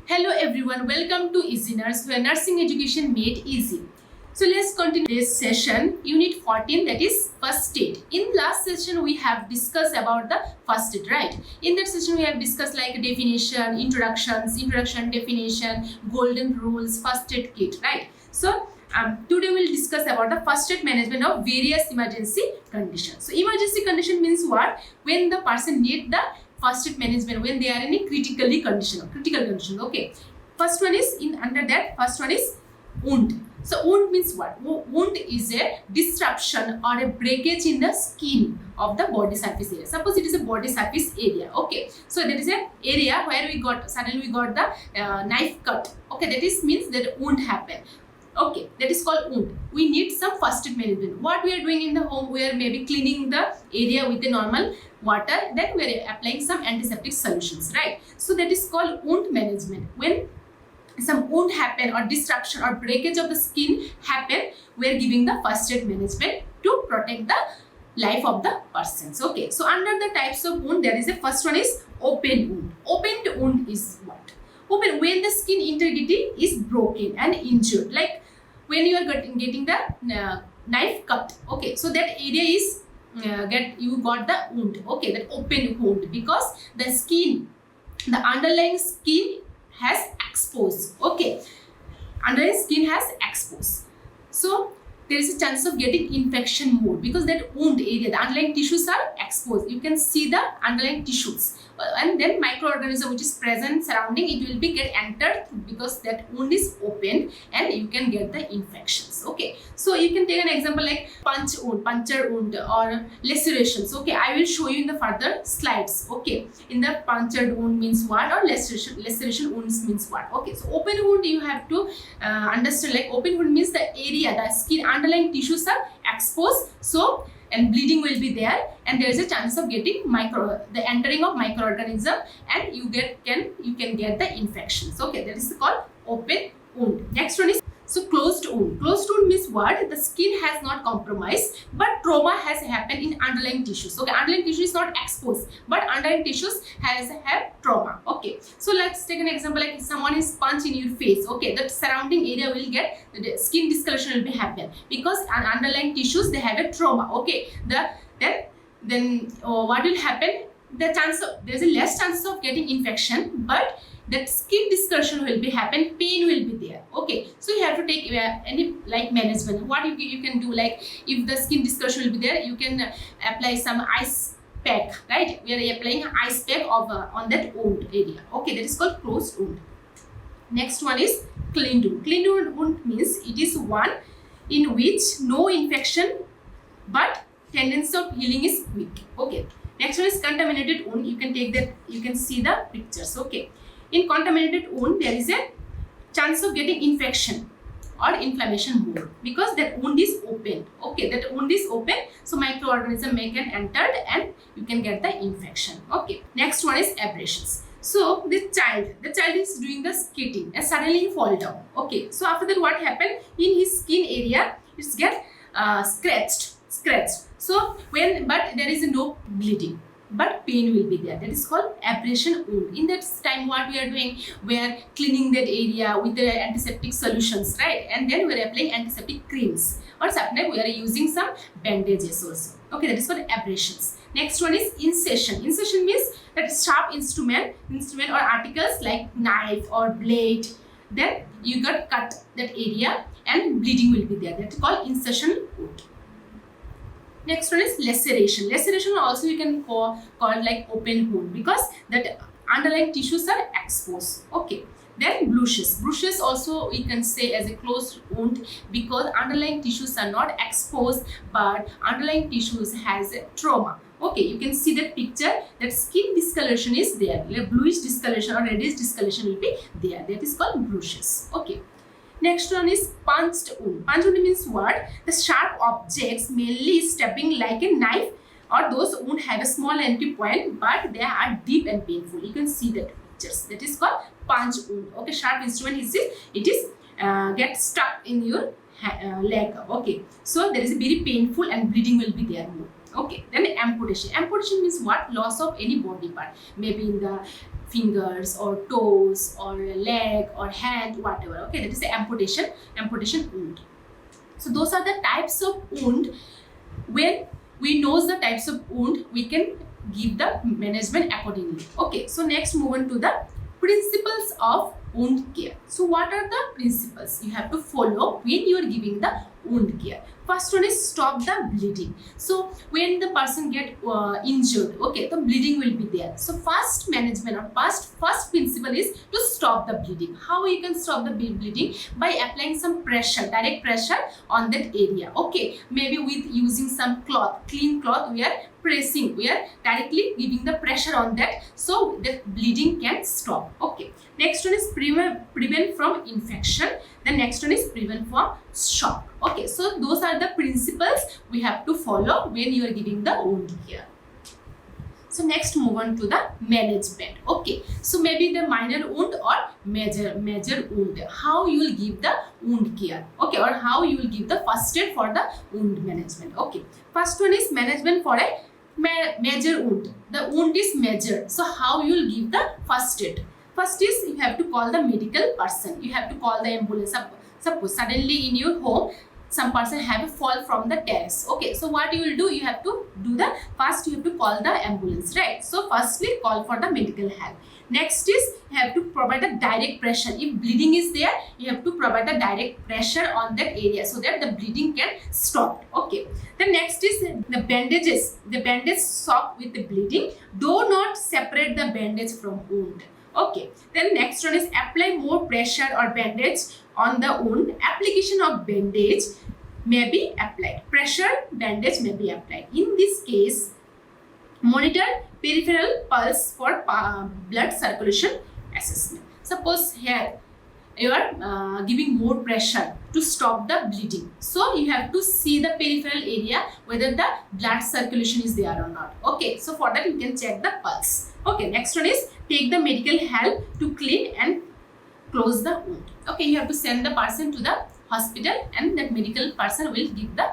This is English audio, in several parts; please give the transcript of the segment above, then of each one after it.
Hello everyone, welcome to Easy Nurse, where nursing education made easy. So let's continue this session, Unit 14, that is First Aid. In last session, we have discussed about the First Aid, right? In that session, we have discussed like definition, introduction, definition, golden rules, First Aid kit, right? So today we'll discuss about the First Aid management of various emergency conditions. So emergency condition means what? When the person need the first aid management when they are in a critical condition. Okay, first one is wound. So wound means what? Wound is a disruption or a breakage in the skin of the body surface area. Suppose it is a body surface area. Okay, so that is an area where we got the knife cut. Okay, that is means that wound happened. Okay, that is called wound. We need some first aid management. What we are doing in the home, we are maybe cleaning the area with the normal water, then we are applying some antiseptic solutions, right? So that is called wound management. When some wound happen or disruption or breakage of the skin happen, we are giving the first aid management to protect the life of the persons. Okay, so under the types of wound, there is a first one is open wound. Open wound is what? Open when the skin integrity is broken and injured, like when you are getting the knife cut. Okay, so that area is you got the wound. Okay, that open wound because the skin, the underlying skin has exposed. Okay, underlying skin has exposed. So there is a chance of getting infection more because that wound area, the underlying tissues are exposed. You can see the underlying tissues, and then microorganism which is present surrounding it will be get entered because that wound is open and you can get the infections. Okay, so you can take an example like puncture wound or lacerations. Okay, I will show you in the further slides. Okay, in the punctured wound means what, or laceration wounds means what. Okay, so open wound you have to understand, like open wound means the area, the skin underlying tissues are exposed, so and bleeding will be there, and there is a chance of getting the entering of microorganism, and you can get the infections. Okay, that is called open wound. Next one is closed wound. Closed wound means what? The skin has not compromised, but trauma has happened in underlying tissues. Okay, underlying tissue is not exposed, but underlying tissues have trauma. Okay, so let's take an example like someone is punched in your face. Okay, the surrounding area will get the skin discoloration will be happen because underlying tissues they have a trauma. Okay, then what will happen? There is a less chance of getting infection, but that skin discoloration will be happen, pain will be there. Okay, so you have to take any like management. What you can do, like if the skin discoloration will be there, you can apply some ice pack, right? We are applying ice pack on that wound area. Okay, that is called closed wound. Next one is clean wound. Clean wound means it is one in which no infection but tendency of healing is quick. Okay, next one is contaminated wound. You can take that, you can see the pictures. Okay, in contaminated wound there is a chance of getting infection or inflammation more because that wound is open. Okay, that wound is open, so microorganism may can enter and you can get the infection. Okay, next one is abrasions. So the child is doing the skating and suddenly he fall down. Okay, so after that what happened in his skin area? It's get scratched. So but there is no bleeding, but pain will be there. That is called abrasion wound. In that time what we are doing? We are cleaning that area with the antiseptic solutions, right? And then we are applying antiseptic creams, or sometimes we are using some bandages also. Okay, that is called abrasions. Next one is incision. Incision means that sharp instrument or articles like knife or blade, then you got cut that area and bleeding will be there. That is called incision wound. Next one is laceration. Laceration also you can call like open wound because that underlying tissues are exposed. Okay, then bruises. Bruises also we can say as a closed wound because underlying tissues are not exposed, but underlying tissues has a trauma. Okay, you can see that picture, that skin discoloration is there, like bluish discoloration or reddish discoloration will be there. That is called bruises. Okay. Next one is punched wound. Punched wound means what? The sharp objects, mainly stabbing like a knife, or those wound have a small entry point, but they are deep and painful. You can see that pictures. That is called punch wound. Okay, sharp instrument is this. It is get stuck in your leg. Okay, so there is a very painful and bleeding will be there more. Okay, then amputation. Amputation means what? Loss of any body part, maybe in the fingers or toes or leg or hand, whatever. Okay, that is the amputation wound. So those are the types of wound. When we know the types of wound, we can give the management accordingly. Okay, so next move on to the principles of wound care. So what are the principles you have to follow when you are giving the wound care? First one is stop the bleeding. So when the person get injured, okay, the bleeding will be there. So first management or first principle is to stop the bleeding. How you can stop the bleeding? By applying some pressure, direct pressure on that area. Okay, maybe with using some cloth, clean cloth, we are pressing, we are directly giving the pressure on that, so the bleeding can stop. Okay, next one is prevent from infection. The next one is prevent from shock. Okay, so those are the principles we have to follow when you are giving the wound care. So next move on to the management. Okay, so maybe the minor wound or major wound, how you will give the wound care. Okay, or how you will give the first aid for the wound management. Okay, first one is management for a major wound. The wound is major, so how you will give the first aid? First is you have to call the medical person. You have to call the ambulance. Suppose suddenly in your home some person have a fall from the terrace. Okay, so what you will do? You have to do the first. You have to call the ambulance, right? So firstly, call for the medical help. Next is you have to provide the direct pressure. If bleeding is there, you have to provide the direct pressure on that area so that the bleeding can stop. Okay. The next is the bandages. The bandage soak with the bleeding. Do not separate the bandage from wound. Okay. Then next one is apply more pressure or bandage on the wound. Application of bandage may be applied. Pressure bandage may be applied. In this case, monitor peripheral pulse for blood circulation assessment. Suppose here you are giving more pressure to stop the bleeding. So you have to see the peripheral area whether the blood circulation is there or not. Okay, so for that you can check the pulse. Okay, next one is take the medical help to clean and close the wound. Okay, you have to send the person to the hospital and that medical person will give the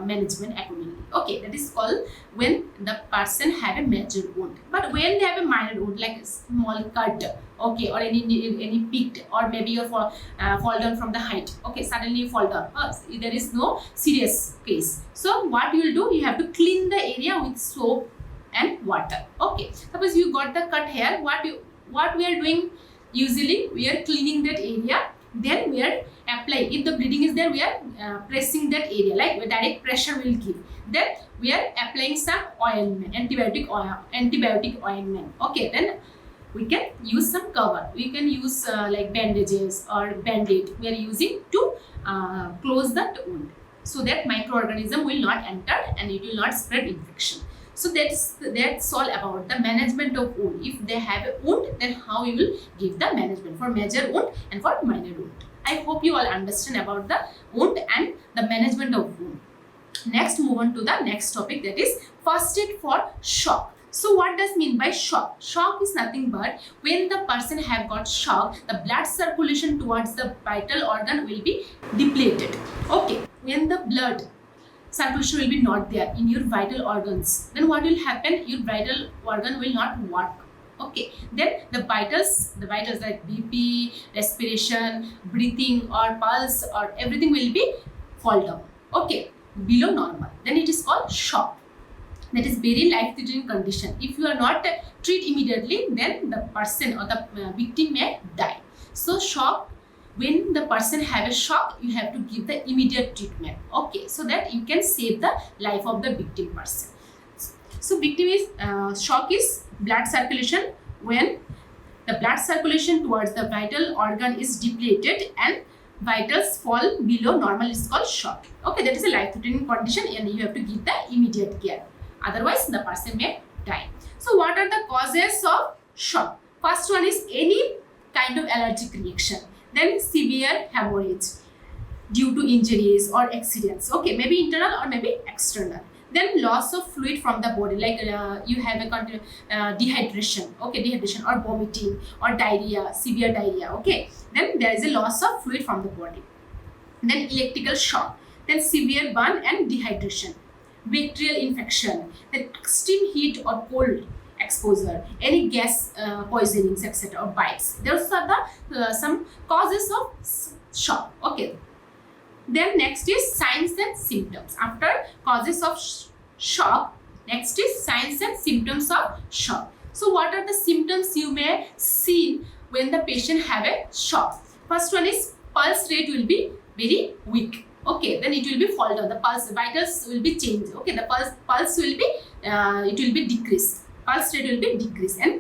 management accordingly. Okay, that is called when the person have a major wound. But when they have a minor wound like a small cut, okay, or any picked, or maybe you fall down from the height. Okay, suddenly you fall down. There is no serious case. So what you will do? You have to clean the area with soap and water. Okay, suppose you got the cut here. What we are doing? Usually we are cleaning that area. Then we are applying. If the bleeding is there, we are pressing that area, like direct pressure will give. Then we are applying some ointment, antibiotic ointment. Okay, then we can use some cover. We can use like bandages or band-aid. We are using to close that wound so that microorganism will not enter and it will not spread infection. So that's all about the management of wound. If they have a wound, then how you will give the management for major wound and for minor wound. I hope you all understand about the wound and the management of wound. Next, move on to the next topic, that is first aid for shock. So what does mean by shock? Shock is nothing but when the person have got shock, the blood circulation towards the vital organ will be depleted. Okay, when the blood circulation will be not there in your vital organs, then what will happen? Your vital organ will not work. Okay, then the vitals like BP, respiration, breathing or pulse or everything will be fall down. Okay, below normal. Then it is called shock. That is very life-threatening condition. If you are not treated immediately, then the person or the victim may die. So shock. When the person have a shock, you have to give the immediate treatment. Okay, so that you can save the life of the victim person. So victim is shock is blood circulation. When the blood circulation towards the vital organ is depleted and vitals fall below normal, is called shock. Okay, that is a life-threatening condition and you have to give the immediate care. Otherwise, the person may die. So what are the causes of shock? First one is any kind of allergic reaction. Then severe hemorrhage due to injuries or accidents. Okay, maybe internal or maybe external. Then loss of fluid from the body, like you have a dehydration. Okay, dehydration or vomiting or diarrhea, severe diarrhea. Okay, then there is a loss of fluid from the body. Then electrical shock. Then severe burn and dehydration. Bacterial infection. Then extreme heat or cold exposure, any gas poisonings, etc., or bites. Those are the some causes of shock. Okay. Then next is signs and symptoms. After causes of shock, next is signs and symptoms of shock. So what are the symptoms you may see when the patient have a shock? First one is pulse rate will be very weak. Okay, then it will be fall down. The pulse vitals will be changed. Okay, the pulse will be it will be decreased. Pulse rate will be decreased, and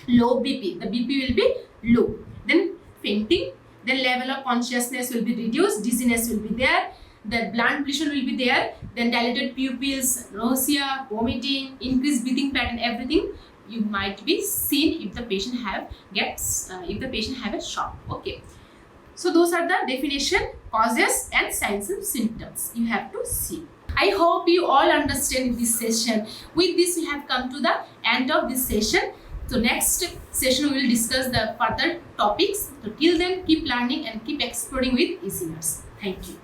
low BP. The BP will be low. Then fainting. Then level of consciousness will be reduced. Dizziness will be there. The blood pressure will be there. Then dilated pupils, nausea, vomiting, increased breathing pattern, everything you might be seen if the patient have a shock. Okay. So those are the definition, causes and signs and symptoms you have to see. I hope you all understand this session. With this, we have come to the end of this session. So next session we will discuss the further topics. So till then, keep learning and keep exploring with EC Nurse. Thank you.